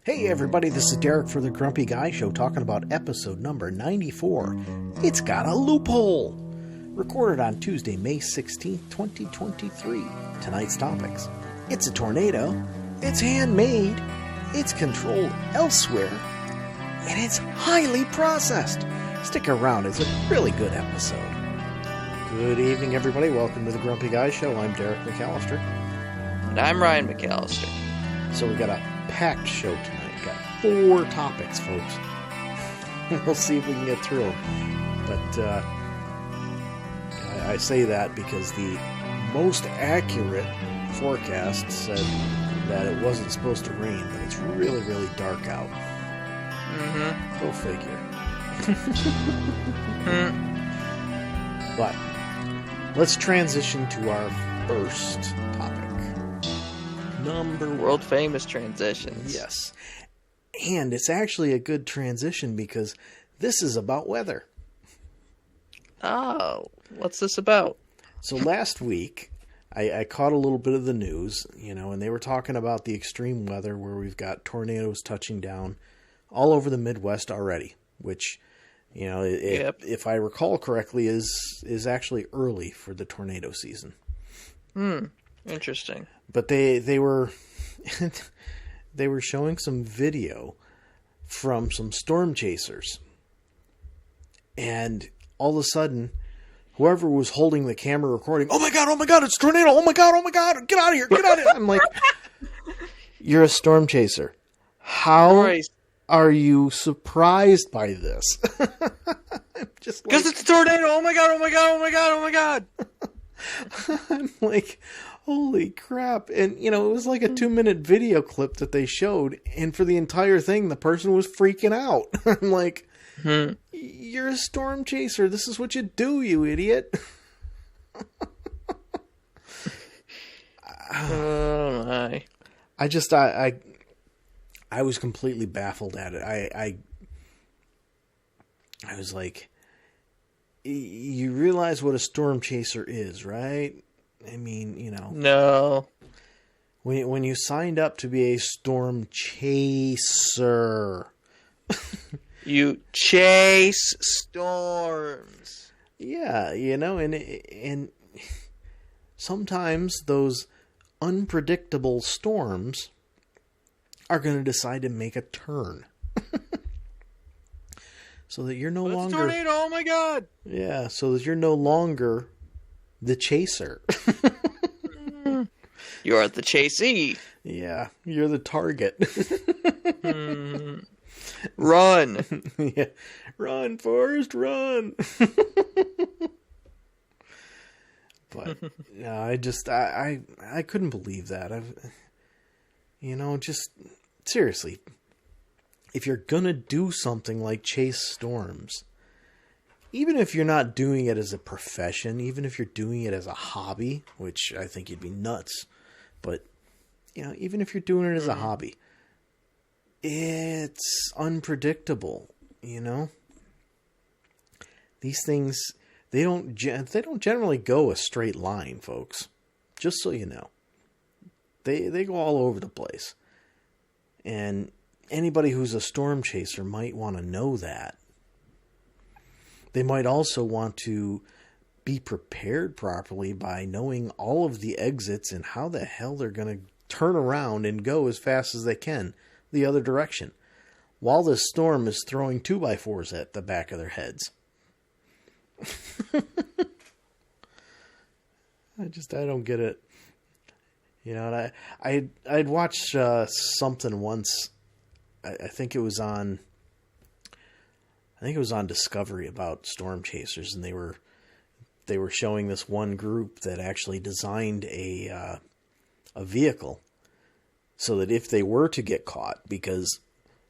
Hey everybody, this is Derek for the Grumpy Guy Show talking about episode number 94. It's got a loophole! Recorded on Tuesday, May 16th, 2023. Tonight's topics. It's a tornado, it's handmade, it's controlled elsewhere, and it's highly processed. Stick around, it's a really good episode. Good evening everybody, welcome to the Grumpy Guy Show. I'm Derek McAllister. And I'm Ryan McAllister. So we got a packed show tonight. Got 4 topics, folks. We'll see if we can get through them. But I say that because the most accurate forecast said that it wasn't supposed to rain, but it's really, really dark out. Mm-hmm. Go figure. But let's transition to our first topic. World famous transitions. Yes. And it's actually a good transition because this is about weather. Oh, what's this about? So last week, I caught a little bit of the news, and they were talking about the extreme weather where we've got tornadoes touching down all over the Midwest already, which, if I recall correctly, is actually early for the tornado season. Interesting. But they were they were showing some video from some storm chasers. And all of a sudden, whoever was holding the camera recording, oh my god, it's a tornado, oh my god, get out of here. I'm like, you're a storm chaser. How are you surprised by this? Just because it's a tornado, oh my god. I'm like, holy crap. And, it was like a 2-minute video clip that they showed. And for the entire thing, the person was freaking out. I'm like, You're a storm chaser. This is what you do, you idiot. Oh, my. I was completely baffled at it. I was like, you realize what a storm chaser is, right? I mean, No. When you signed up to be a storm chaser, you chase storms. Yeah, and sometimes those unpredictable storms are going to decide to make a turn. So that you're no longer... It's a tornado, oh my god! Yeah, so that you're no longer the chaser. You're the chasee. Yeah, you're the target. Run. Yeah. Run, Forrest, run. But, I couldn't believe that. Just, seriously, if you're going to do something like chase storms, even if you're not doing it as a profession, even if you're doing it as a hobby, which I think you'd be nuts, but, even if you're doing it as a hobby, it's unpredictable, These things, they don't generally go a straight line, folks. Just so you know. They go all over the place. And anybody who's a storm chaser might want to know that. They might also want to be prepared properly by knowing all of the exits and how the hell they're going to turn around and go as fast as they can the other direction while this storm is throwing 2x4s at the back of their heads. I don't get it. And I'd watched something once. I think it was on Discovery about storm chasers, and they were showing this one group that actually designed a vehicle so that if they were to get caught, because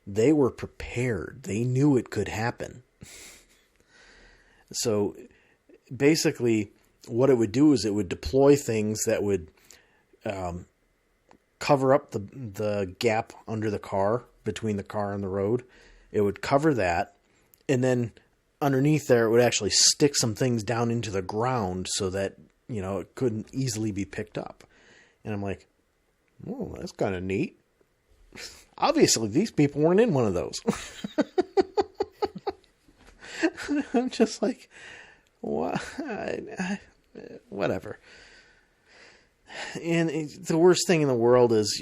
they were prepared, they knew it could happen. So basically, what it would do is it would deploy things that would cover up the gap under the car, between the car and the road. It would cover that, and then underneath there, it would actually stick some things down into the ground so that, it couldn't easily be picked up. And I'm like, oh, that's kind of neat. Obviously, these people weren't in one of those. I'm just like, what? Whatever. And the worst thing in the world is,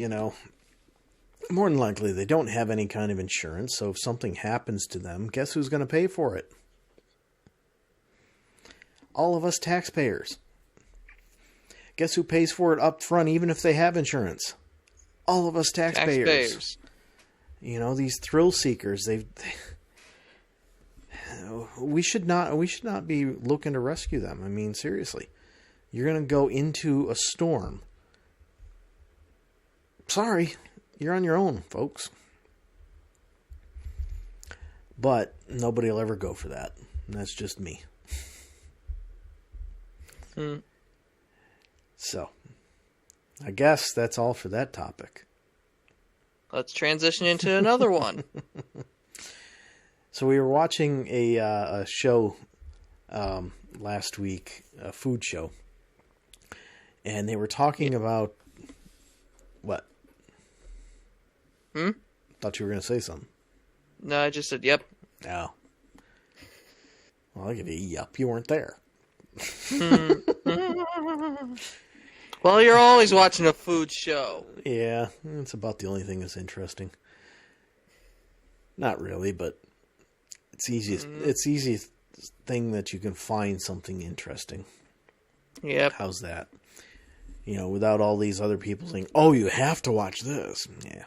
more than likely they don't have any kind of insurance. So if something happens to them, guess who's going to pay for it? All of us taxpayers. Guess who pays for it up front, even if they have insurance? All of us taxpayers. These thrill seekers, we should not be looking to rescue them. I mean, seriously. You're going to go into a storm. Sorry, you're on your own, folks. But nobody will ever go for that. And that's just me. So, I guess that's all for that topic. Let's transition into another one. So we were watching a show last week, a food show, and they were talking about what? Thought you were going to say something. No, I just said yep. Oh. Well, I'll give you a yep. You weren't there. Well, you're always watching a food show. Yeah, it's about the only thing that's interesting. Not really, but it's easiest. It's the easiest thing that you can find something interesting. Yep. How's that? Without all these other people saying, "Oh, you have to watch this." Yeah.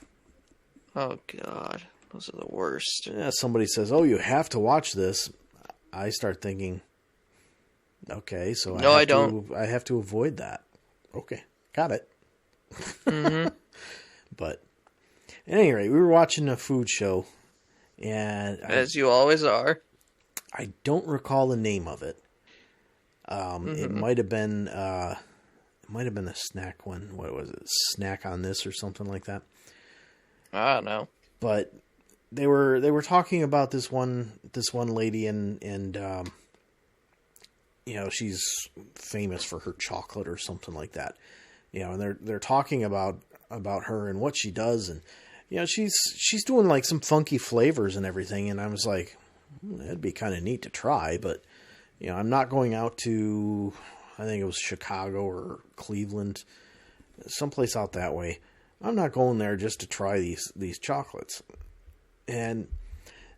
Oh God, those are the worst. Yeah, somebody says, "Oh, you have to watch this." I start thinking, okay, so no, I don't. I have to avoid that. Okay, got it. But at any rate, we were watching a food show, and as you always are. I don't recall the name of it. It might have been a snack one. What was it? Snack on this or something like that. I don't know. But they were talking about this one lady and she's famous for her chocolate or something like that. And they're talking about her and what she does, and she's doing like some funky flavors and everything, and I was like, that'd be kind of neat to try, but I'm not going out to, I think it was Chicago or Cleveland, someplace out that way. I'm not going there just to try these chocolates. And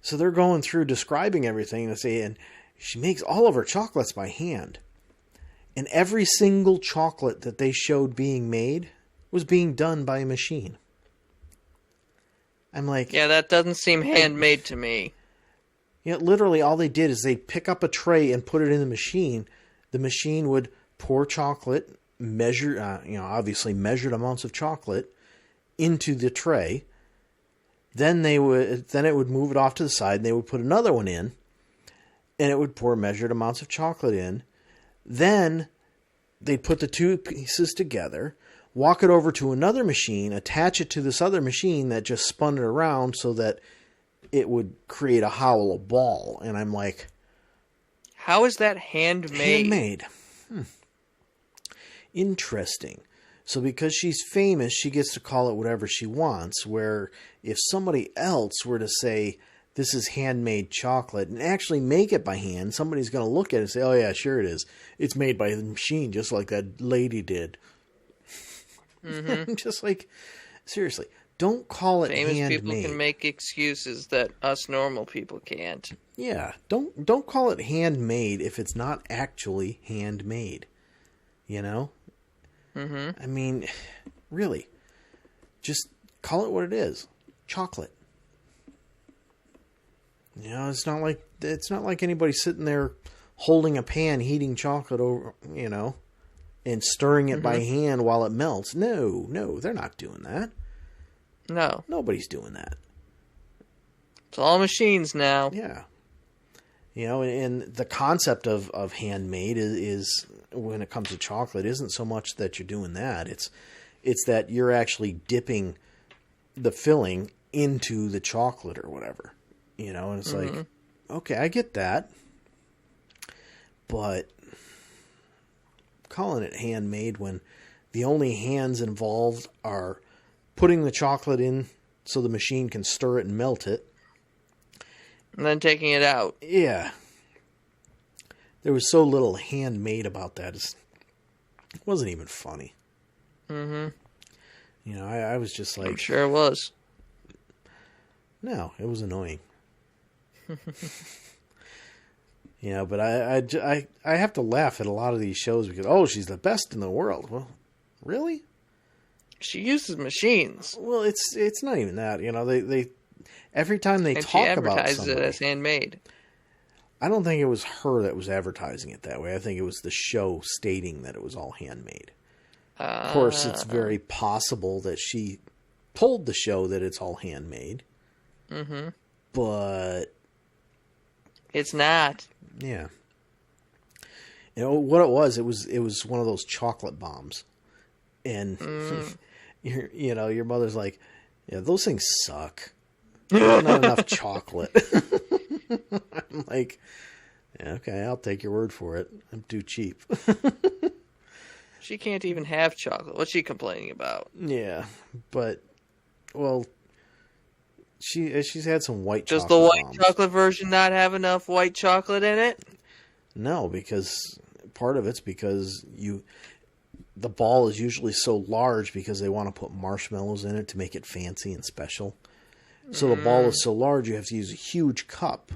so they're going through describing everything and saying she makes all of her chocolates by hand. And every single chocolate that they showed being made was being done by a machine. I'm like... Yeah, that doesn't seem handmade to me. Literally all they did is they pick up a tray and put it in the machine. The machine would pour chocolate, measure, obviously measured amounts of chocolate into the tray. Then it would move it off to the side, and they would put another one in, and it would pour measured amounts of chocolate in. Then they'd put the two pieces together, walk it over to another machine, attach it to this other machine that just spun it around so that it would create a hollow ball. And I'm like, how is that handmade? Handmade. Interesting. So because she's famous, she gets to call it whatever she wants, where if somebody else were to say, this is handmade chocolate, and actually make it by hand, somebody's going to look at it and say, oh yeah, sure it is. It's made by the machine, just like that lady did. I'm just like, seriously, don't call it Famous handmade. People can make excuses that us normal people can't. Yeah, don't call it handmade if it's not actually handmade. I mean, really, just call it what it is. Chocolate. It's not like anybody sitting there holding a pan, heating chocolate over, and stirring it by hand while it melts. No, they're not doing that. No. Nobody's doing that. It's all machines now. Yeah. And the concept of handmade is when it comes to chocolate isn't so much that you're doing that. It's that you're actually dipping the filling into the chocolate or whatever. And it's like, okay, I get that. But calling it handmade when the only hands involved are putting the chocolate in so the machine can stir it and melt it. And then taking it out. Yeah. There was so little handmade about that. It wasn't even funny. Mm-hmm. You know, I was just like... I'm sure it was. No, it was annoying. You know, but I have to laugh at a lot of these shows because, oh, she's the best in the world. Well, really? She uses machines. Well, it's not even that. You know, they every time they and talk about somebody, somebody, it as handmade. I don't think it was her that was advertising it that way. I think it was the show stating that it was all handmade. Of course, it's very possible that she told the show that it's all handmade. Mm-hmm. But it's not. Yeah. You know what it was? It was one of those chocolate bombs, and your mother's like, yeah, those things suck. There's not enough chocolate. I'm like, yeah, okay, I'll take your word for it. I'm too cheap. She can't even have chocolate. What's she complaining about? Yeah, but well, she's had some white. Does chocolate the white bombs. chocolate version not have enough white chocolate in it? No, because part of it's because the ball is usually so large because they want to put marshmallows in it to make it fancy and special. So the ball is so large you have to use a huge cup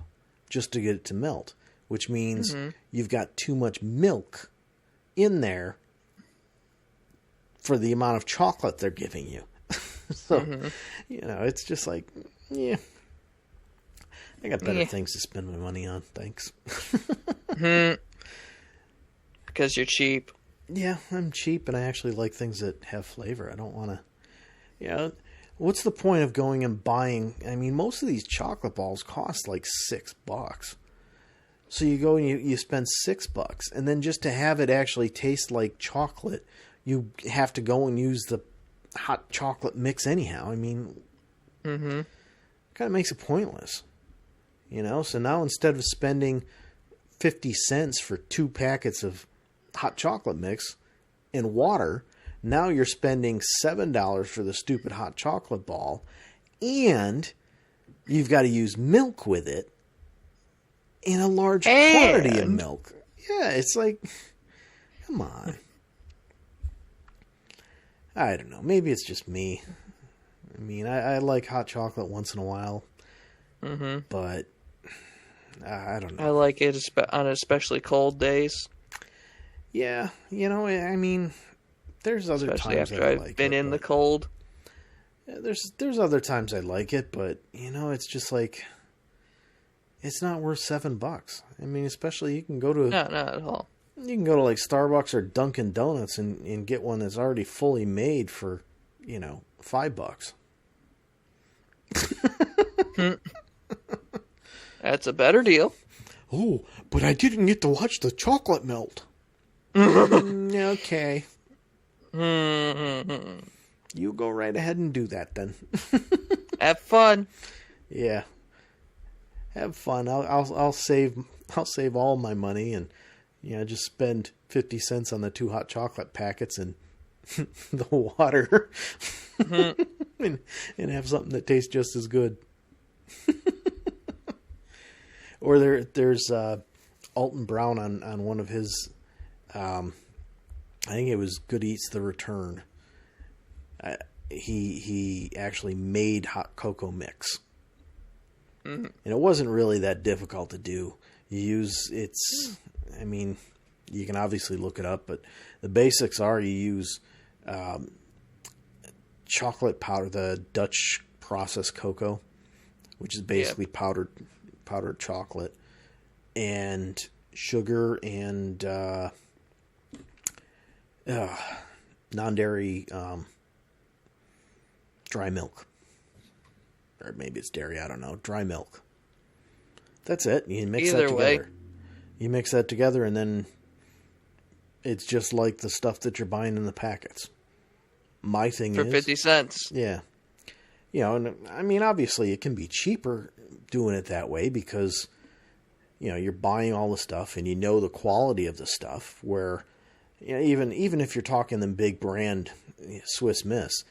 just to get it to melt, which means you've got too much milk in there for the amount of chocolate they're giving you. So, you know, it's just like, yeah. I got better things to spend my money on, thanks. Because you're cheap. Yeah, I'm cheap, and I actually like things that have flavor. I don't want to... You know, what's the point of going and buying... I mean, most of these chocolate balls cost like $6. So you go and you spend $6, and then just to have it actually taste like chocolate, you have to go and use the hot chocolate mix anyhow. I mean, kind of makes it pointless. You know, so now instead of spending 50 cents for 2 packets of hot chocolate mix and water, now you're spending $7 for the stupid hot chocolate ball, and you've got to use milk with it in a large quantity of milk. Yeah, it's like, come on. I don't know. Maybe it's just me. I mean, I like hot chocolate once in a while, but I don't know. I like it on especially cold days. Yeah, you know, I mean, there's other Especially times after I I've like been it, in the but- cold. Yeah, there's other times I like it, but you know, it's just like it's not worth $7. I mean, especially you can go to No, not at all. you can go to like Starbucks or Dunkin' Donuts and get one that's already fully made for, you know, $5. That's a better deal. Oh, but I didn't get to watch the chocolate melt. Okay. You go right ahead and do that then. Have fun. Yeah. Have fun. I'll save all my money and just spend 50 cents on the 2 hot chocolate packets and the water and have something that tastes just as good. Or there's Alton Brown on one of his I think it was Good Eats the Return. He actually made hot cocoa mix. And it wasn't really that difficult to do. I mean, you can obviously look it up, but the basics are you use chocolate powder, the Dutch processed cocoa, which is basically powdered chocolate, and sugar and non-dairy dry milk. Or maybe it's dairy, I don't know. Dry milk. That's it. You mix that together. You mix that together, and then it's just like the stuff that you're buying in the packets. My thing For is... 50 cents. Yeah. You know, and I mean, obviously it can be cheaper doing it that way because, you're buying all the stuff and you know the quality of the stuff where, even if you're talking the big brand Swiss Miss,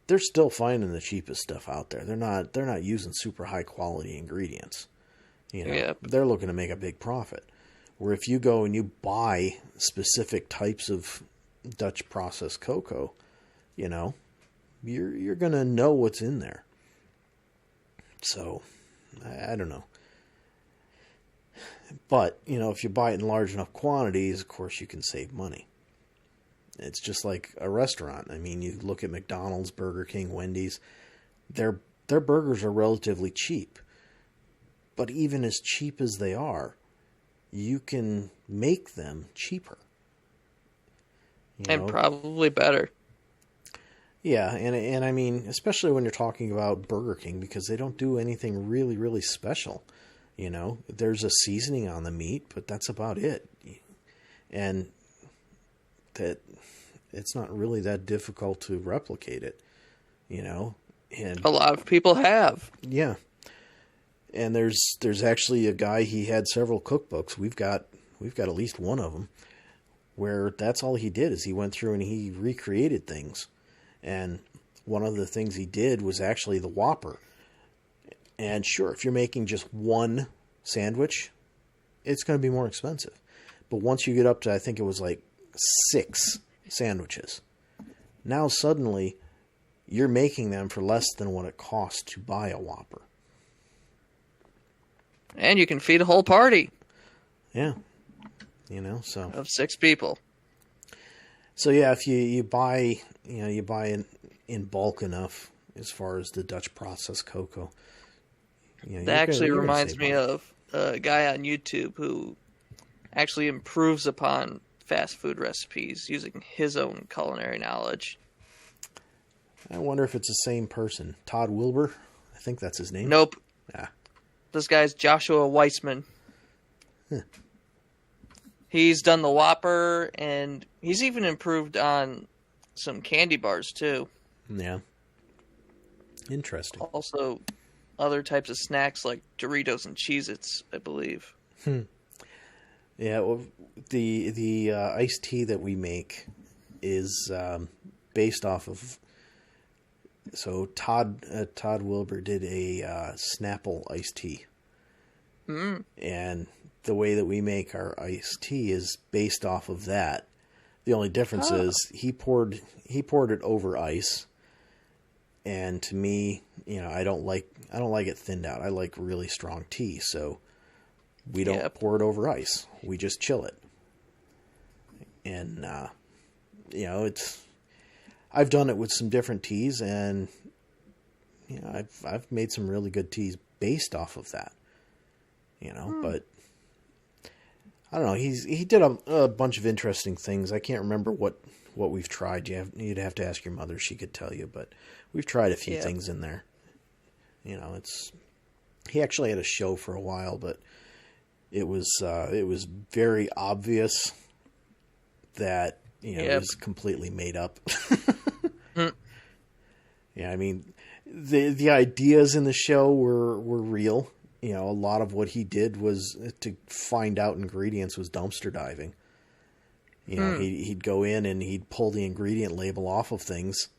they're still finding the cheapest stuff out there. They're not using super high quality ingredients. They're looking to make a big profit. Where if you go and you buy specific types of Dutch processed cocoa, you're going to know what's in there. So, I don't know. But, if you buy it in large enough quantities, of course you can save money. It's just like a restaurant. I mean, you look at McDonald's, Burger King, Wendy's, their burgers are relatively cheap. But even as cheap as they are, you can make them cheaper. And probably better. Yeah, and I mean, especially when you're talking about Burger King, because they don't do anything really, really special. There's a seasoning on the meat, but that's about it. And that it's not really that difficult to replicate it, And a lot of people have. Yeah. And there's actually a guy, he had several cookbooks. We've got at least one of them where that's all he did is he went through and he recreated things. And one of the things he did was actually the Whopper. And sure, if you're making just one sandwich, it's going to be more expensive. But once you get up to, I think it was like 6 sandwiches, now suddenly you're making them for less than what it costs to buy a Whopper. And you can feed a whole party. Yeah. So. Of 6 people. So yeah, if you buy, you buy in bulk enough as far as the Dutch processed cocoa. That actually reminds me of a guy on YouTube who actually improves upon fast food recipes using his own culinary knowledge. I wonder if it's the same person. Todd Wilbur? I think that's his name. Nope. Yeah. This guy's Joshua Weissman. Huh. He's done the Whopper, and he's even improved on some candy bars, too. Yeah. Interesting. Also, other types of snacks like Doritos and Cheez-Its, I believe. Yeah, well, the iced tea that we make is based off of... So Todd Wilbur did a Snapple iced tea. Mm. And the way that we make our iced tea is based off of that. The only difference is he poured it over ice. And to me, I don't like it thinned out. I like really strong tea, so we don't pour it over ice. We just chill it. And I've done it with some different teas, and I've made some really good teas based off of that. But I don't know. He did a bunch of interesting things. I can't remember what we've tried. You'd have to ask your mother; she could tell you. But we've tried a few things in there. He actually had a show for a while, but it was very obvious that it was completely made up. Yeah, I mean, the ideas in the show were real. A lot of what he did was to find out ingredients was dumpster diving. He'd go in and he'd pull the ingredient label off of things,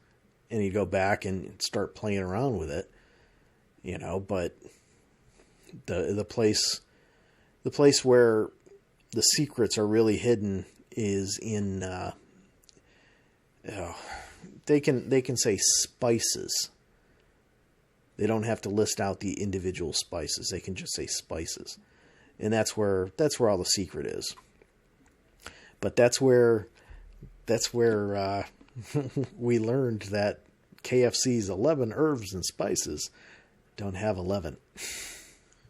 and he'd go back and start playing around with it. But the place where the secrets are really hidden is in they can say spices. They don't have to list out the individual spices. They can just say spices. And that's where all the secret is. But that's where we learned that KFC's 11 herbs and spices don't have 11.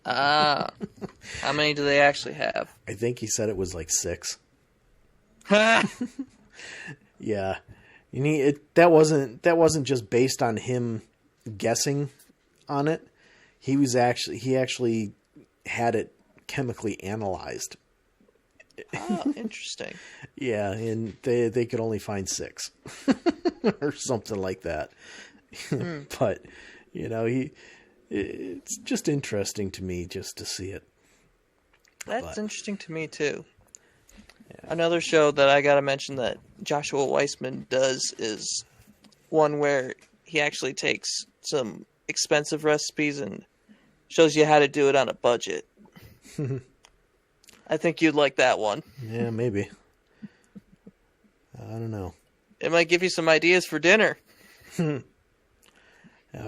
How many do they actually have? I think he said it was like 6. Yeah. That wasn't just based on him guessing on it. He actually had it chemically analyzed. Oh, interesting. Yeah, and they could only find 6 or something like that. But it's just interesting to me just to see it. That's interesting to me too. Yeah. Another show that I gotta mention that Joshua Weissman does is one where he actually takes some expensive recipes and shows you how to do it on a budget. I think you'd like that one. Yeah, maybe. I don't know. It might give you some ideas for dinner. Yeah,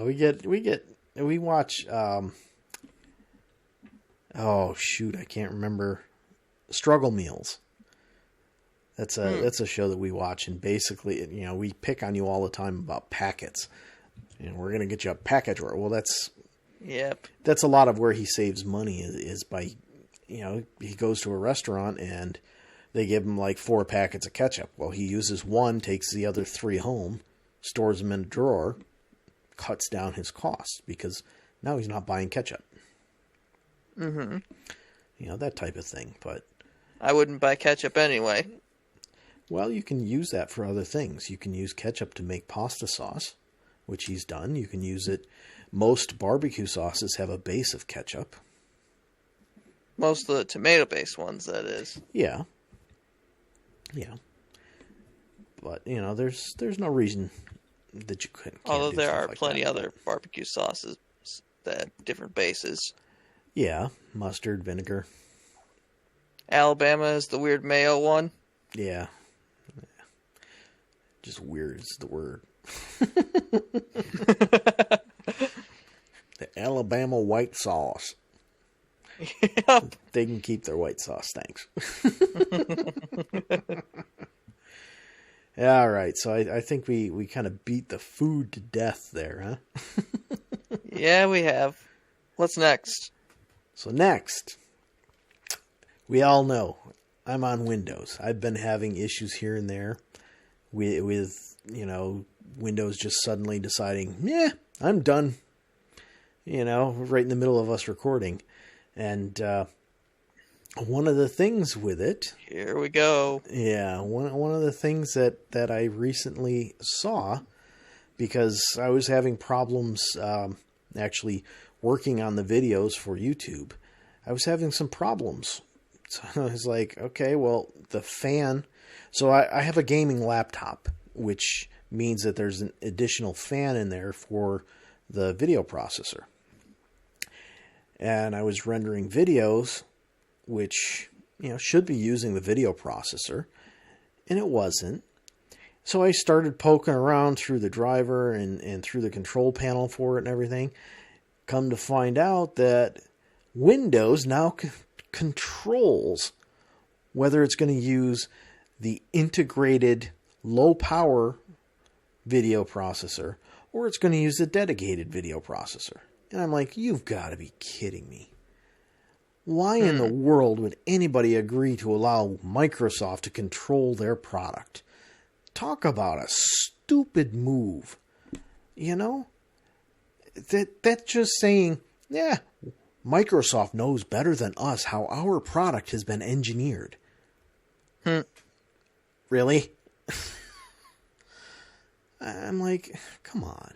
we watch. Oh shoot, I can't remember. Struggle Meals. That's a show that we watch, and basically, we pick on you all the time about packets. We're gonna get you a package. Well, that's a lot of where he saves money is by, he goes to a restaurant and they give him like 4 packets of ketchup. Well, he uses 1, takes the other 3 home, stores them in a drawer, cuts down his costs because now he's not buying ketchup. Mm-hmm. That type of thing. But I wouldn't buy ketchup anyway. Well, you can use that for other things. You can use ketchup to make pasta sauce, which he's done. You can use it. Most barbecue sauces have a base of ketchup. Most of the tomato-based ones, that is. Yeah. Yeah. But, there's no reason that you couldn't. Although there are plenty other barbecue sauces that have different bases. Yeah. Mustard, vinegar. Alabama is the weird mayo one. Yeah. Just weird is the word. The Alabama white sauce. Yep. They can keep their white sauce, thanks. All right, so I think we kind of beat the food to death there, huh? Yeah, we have. What's next? So next, we all know I'm on Windows. I've been having issues here and there with Windows just suddenly deciding, yeah, I'm done. Right in the middle of us recording. And one of the things with it... Here we go. Yeah, one of the things that I recently saw, because I was having problems actually working on the videos for YouTube, I was having some problems. So I was like, okay, well, the fan... So I have a gaming laptop, which means that there's an additional fan in there for the video processor. And I was rendering videos, which, should be using the video processor, and it wasn't. So I started poking around through the driver and through the control panel for it and everything. Come to find out that Windows now controls whether it's going to use the integrated low-power video processor or it's going to use the dedicated video processor. And I'm like, you've got to be kidding me. Why in the world would anybody agree to allow Microsoft to control their product? Talk about a stupid move. That's just saying, yeah, Microsoft knows better than us how our product has been engineered. Really? I'm like, come on.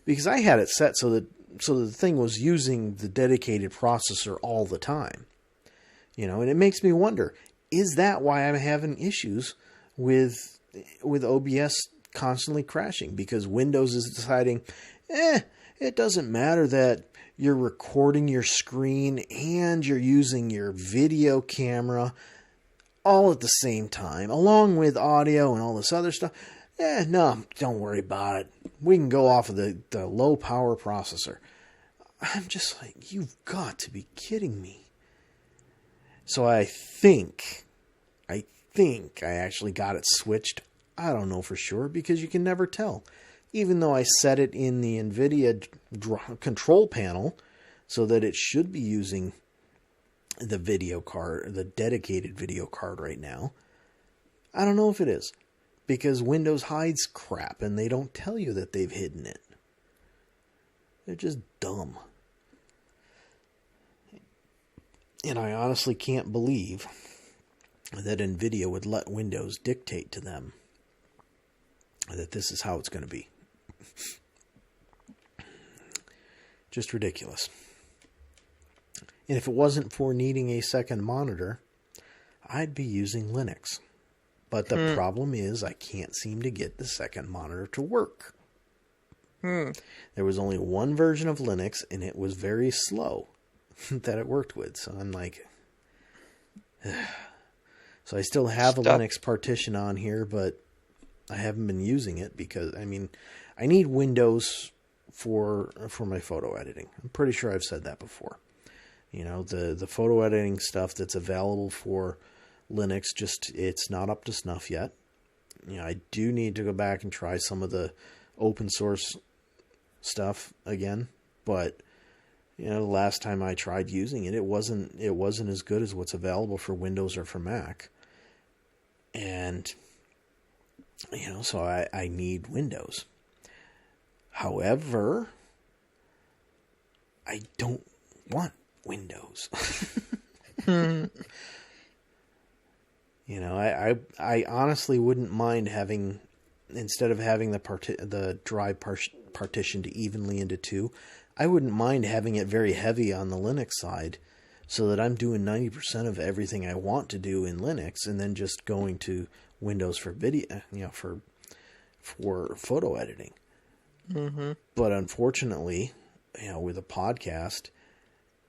Because I had it set so the thing was using the dedicated processor all the time. And it makes me wonder, is that why I'm having issues with OBS constantly crashing? Because Windows is deciding, it doesn't matter that you're recording your screen and you're using your video camera all at the same time, along with audio and all this other stuff. No, don't worry about it. We can go off of the low power processor. I'm just like, you've got to be kidding me. So I think I actually got it switched. I don't know for sure because you can never tell. Even though I set it in the NVIDIA control panel so that it should be using the video card, the dedicated video card right now, I don't know if it is. Because Windows hides crap and they don't tell you that they've hidden it. They're just dumb. And I honestly can't believe that NVIDIA would let Windows dictate to them that this is how it's going to be. Just ridiculous. And if it wasn't for needing a second monitor, I'd be using Linux. But the problem is I can't seem to get the second monitor to work. There was only one version of Linux, and it was very slow that it worked with. So I'm like... So I still have a Linux partition on here, but I haven't been using it because, I mean, I need Windows for my photo editing. I'm pretty sure I've said that before. You know, the photo editing stuff that's available for Linux, it's not up to snuff yet. You know, I do need to go back and try some of the open source stuff again, but you know, the last time I tried using it, it wasn't as good as what's available for Windows or for Mac. And you know, so I need Windows. However, I don't want Windows. You know, I honestly wouldn't mind having, instead of having the drive partitioned evenly into two, I wouldn't mind having it very heavy on the Linux side so that I'm doing 90% of everything I want to do in Linux and then just going to Windows for video, you know, for photo editing. Mm-hmm. But unfortunately, you know, with a podcast,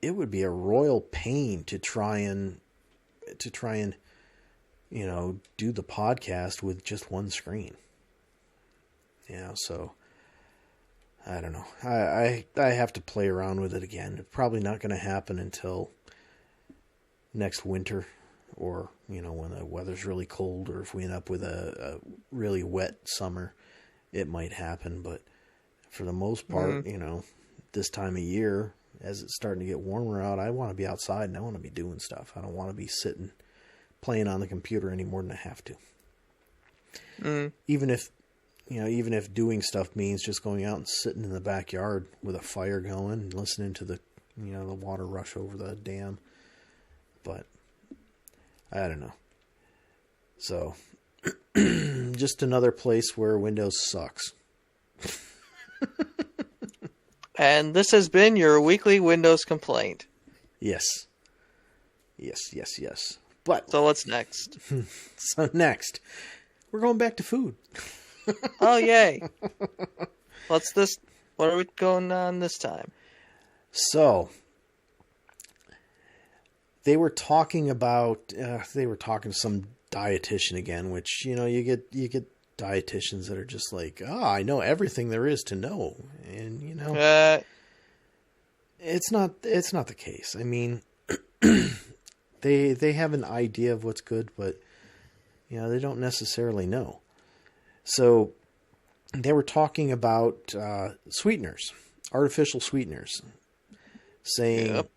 it would be a royal pain to try and you know, do the podcast with just one screen. You know, so I don't know. I have to play around with it again. It's probably not going to happen until next winter, or you know, when the weather's really cold, or if we end up with a really wet summer, it might happen. But for the most part, you know, this time of year, as it's starting to get warmer out, I want to be outside and I want to be doing stuff. I don't want to be sitting playing on the computer any more than I have to. Even if doing stuff means just going out and sitting in the backyard with a fire going and listening to the water rush over the dam. But I don't know. So just another place where Windows sucks. And this has been your weekly Windows complaint. Yes. But so what's next? So next, we're going back to food. Oh, yay. What's this? What are we going on this time? So, they were talking to some dietitian again, which, you know, you get dietitians that are just like, I know everything there is to know. And, you know, it's not the case. I mean, they have an idea of what's good, but, you know, they don't necessarily know. So they were talking about sweeteners, artificial sweeteners, saying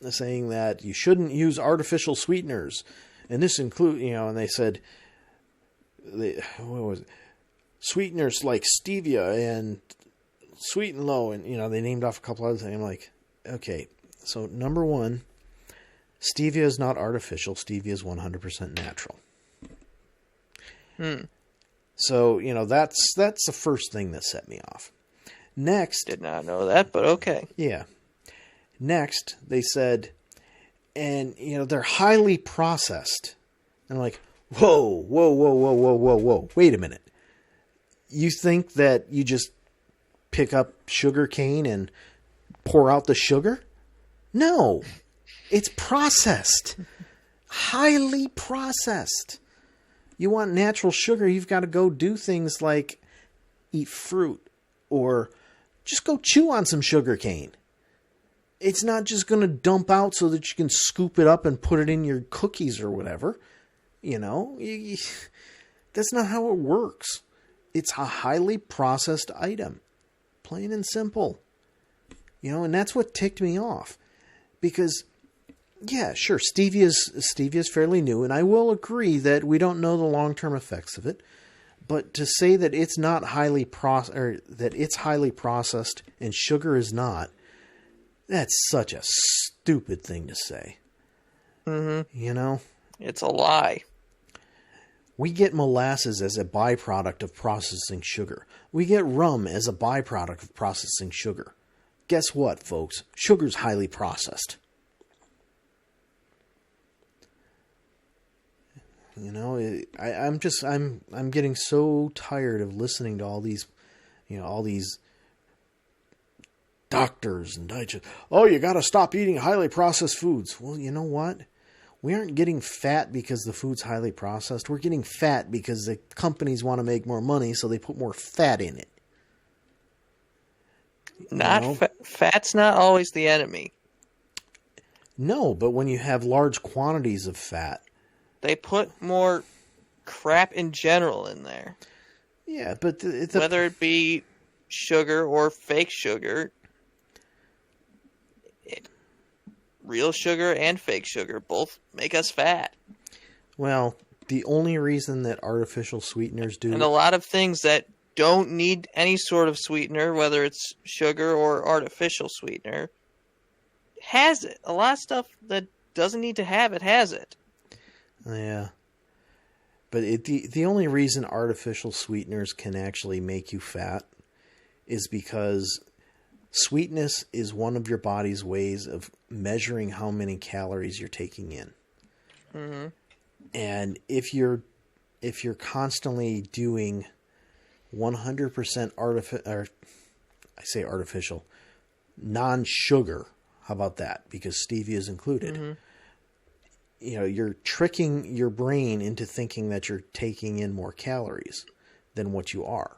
that you shouldn't use artificial sweeteners, and this include, you know, and they said, what was it? Sweeteners like stevia and sweet and low, and you know, they named off a couple other things. I'm like, okay, so number one, stevia is not artificial. Stevia is 100% natural. So, you know, that's the first thing that set me off. Next... Did not know that, but okay. Yeah. Next, they said, and, you know, they're highly processed. And I'm like, whoa. Wait a minute. You think that you just pick up sugar cane and pour out the sugar? No. It's processed. Highly processed. You want natural sugar, you've got to go do things like eat fruit or just go chew on some sugar cane. It's not just going to dump out so that you can scoop it up and put it in your cookies or whatever. You know, that's not how it works. It's a highly processed item. Plain and simple. You know, and that's what ticked me off. Because... yeah, sure. Stevia is fairly new, and I will agree that we don't know the long-term effects of it. But to say that it's not highly that it's highly processed and sugar is not, that's such a stupid thing to say. Mm-hmm. You know, it's a lie. We get molasses as a byproduct of processing sugar. We get rum as a byproduct of processing sugar. Guess what, folks? Sugar's highly processed. You know, I'm getting so tired of listening to all these doctors and dietitians, oh, you got to stop eating highly processed foods. Well, you know what? We aren't getting fat because the food's highly processed. We're getting fat because the companies want to make more money, so they put more fat in it. Fat's not always the enemy. No, but when you have large quantities of fat, they put more crap in general in there. Yeah, but whether it be sugar or fake sugar, real sugar and fake sugar both make us fat. Well, the only reason that artificial sweeteners do... And a lot of things that don't need any sort of sweetener, whether it's sugar or artificial sweetener, has it. A lot of stuff that doesn't need to have it has it. Yeah. But the only reason artificial sweeteners can actually make you fat is because sweetness is one of your body's ways of measuring how many calories you're taking in. Mm-hmm. And if you're constantly doing 100% artificial, non-sugar, how about that? Because stevia is included. Mm-hmm. You know, you're tricking your brain into thinking that you're taking in more calories than what you are.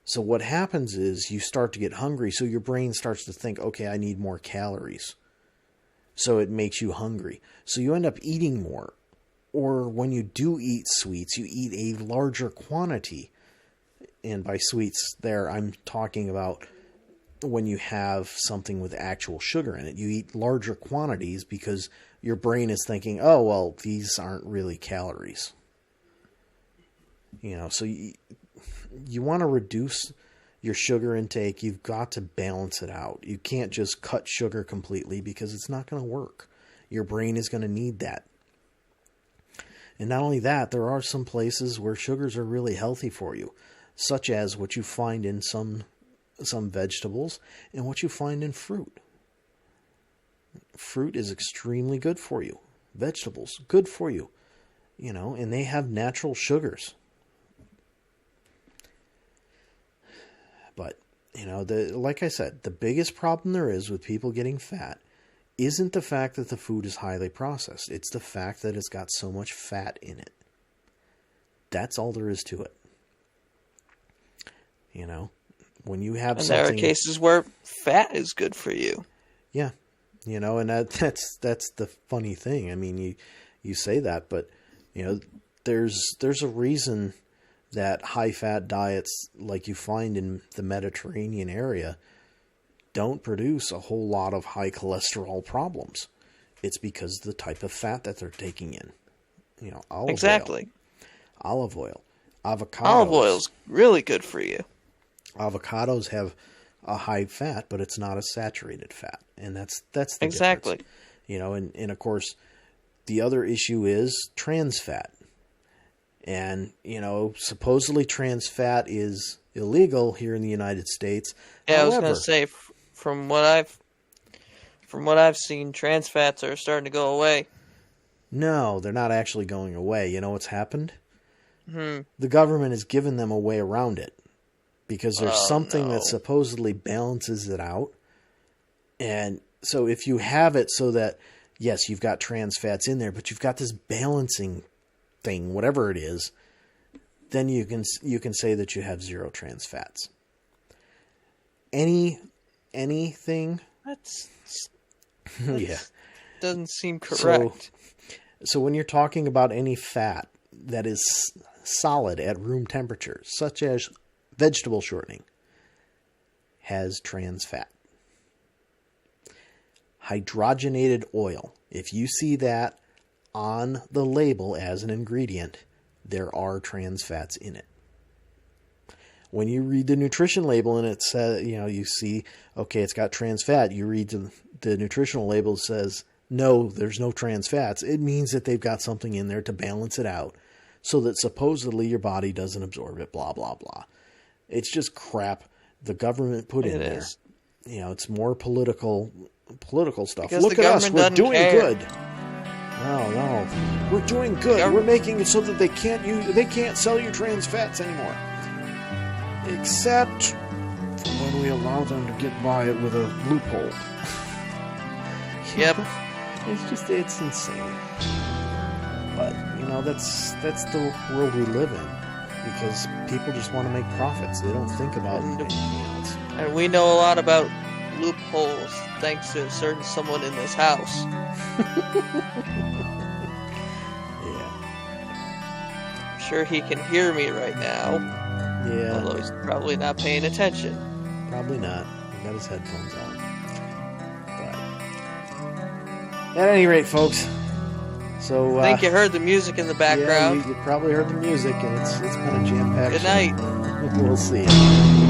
So what happens is you start to get hungry, so your brain starts to think, okay, I need more calories. So it makes you hungry. So you end up eating more. Or when you do eat sweets, you eat a larger quantity. And by sweets there, I'm talking about when you have something with actual sugar in it. You eat larger quantities because your brain is thinking, oh, well, these aren't really calories. You know, so you want to reduce your sugar intake. You've got to balance it out. You can't just cut sugar completely because it's not going to work. Your brain is going to need that. And not only that, there are some places where sugars are really healthy for you, such as what you find in some vegetables and what you find in fruit. Fruit is extremely good for you. Vegetables, good for you. You know, and they have natural sugars. But, you know, like I said, the biggest problem there is with people getting fat isn't the fact that the food is highly processed. It's the fact that it's got so much fat in it. That's all there is to it. You know, when you have something... And there are cases where fat is good for you. Yeah. You know, and that's the funny thing. I mean, you say that, but, you know, there's a reason that high-fat diets like you find in the Mediterranean area don't produce a whole lot of high cholesterol problems. It's because of the type of fat that they're taking in. You know, olive oil, avocados. Olive oil's really good for you. Avocados have a high fat, but it's not a saturated fat. And that's the exactly difference. You know, and of course, the other issue is trans fat. And, you know, supposedly trans fat is illegal here in the United States. Yeah, However, I was going to say, from what I've seen, trans fats are starting to go away. No, they're not actually going away. You know what's happened? Mm-hmm. The government has given them a way around it. Because there's something that supposedly balances it out. And so if you have it so that, yes, you've got trans fats in there, but you've got this balancing thing, whatever it is, then you can say that you have zero trans fats. Anything? That's yeah. Doesn't seem correct. So when you're talking about any fat that is solid at room temperature, such as vegetable shortening, has trans fat. Hydrogenated oil, if you see that on the label as an ingredient, there are trans fats in it. When you read the nutrition label and it says, you know, you see, okay, it's got trans fat, you read the nutritional label says, no, there's no trans fats. It means that they've got something in there to balance it out so that supposedly your body doesn't absorb it, blah, blah, blah. It's just crap the government put in there. You know, it's more political stuff. Because look at us, we're doing good. No, we're doing good. We're making it so that they can't sell you trans fats anymore. Except when we allow them to get by it with a loophole. Yep. It's insane. But, that's the world we live in. Because people just want to make profits. They don't think about anything else. And we know a lot about loopholes thanks to a certain someone in this house. Yeah. I'm sure he can hear me right now. Yeah. Although he's probably not paying attention. Probably not. He got his headphones on. But at any rate, folks. So I think you heard the music in the background. Yeah, you probably heard the music, and it's been a jam-packed Good night. We'll see you.